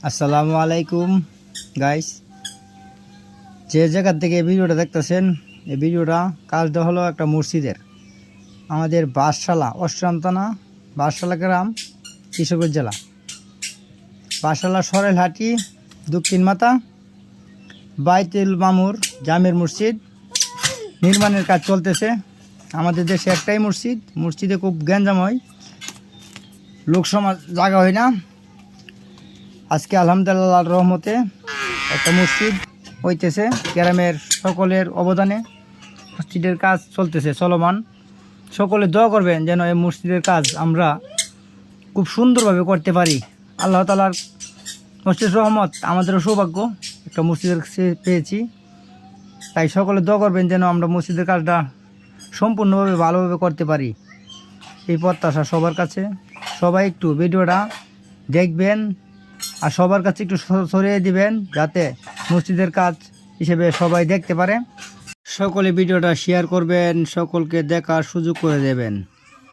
আসসালামু আলাইকুম গাইস, যে জায়গা থেকে ভিডিওটা দেখতেছেন এই ভিডিওটা কাজটা হলো একটা মসজিদের। আমাদের বাঁশশালা অষ্টম থানা বাঁশশালা গ্রাম কিশোরগঞ্জ জেলা, বাঁশশালা সরেলহাটি দক্ষিণ মাথা বাইতুল মামুর জামের মসজিদ নির্মাণের কাজ চলতেছে। আমাদের দেশে একটাই মসজিদে খুব গ্যাঞ্জাম হয়, লোক সমাজ জায়গা হয় না। আজকে আলহামদুলিল্লাহ রহমতে একটা মসজিদ হইতেছে, গ্রামের সকলের অবদানে মসজিদের কাজ চলতেছে চলমান। সকলে দোয়া করবেন যেন এই মসজিদের কাজ আমরা খুব সুন্দরভাবে করতে পারি। আল্লাহ তাআলার মসজিদ রহমত, আমাদেরও সৌভাগ্য একটা মসজিদের পেয়েছি। তাই সকলে দোয়া করবেন যেন আমরা মসজিদের কাজটা সম্পূর্ণভাবে ভালোভাবে করতে পারি, এই প্রত্যাশা সবার কাছে। সবাই একটু ভিডিওটা দেখবেন আর সবার কাছে একটু ছড়িয়ে দিবেন যাতে মসজিদের কাজ হিসেবে সবাই দেখতে পারে। সকলে ভিডিওটা শেয়ার করবেন, সকলকে দেখার সুযোগ করে দেবেন।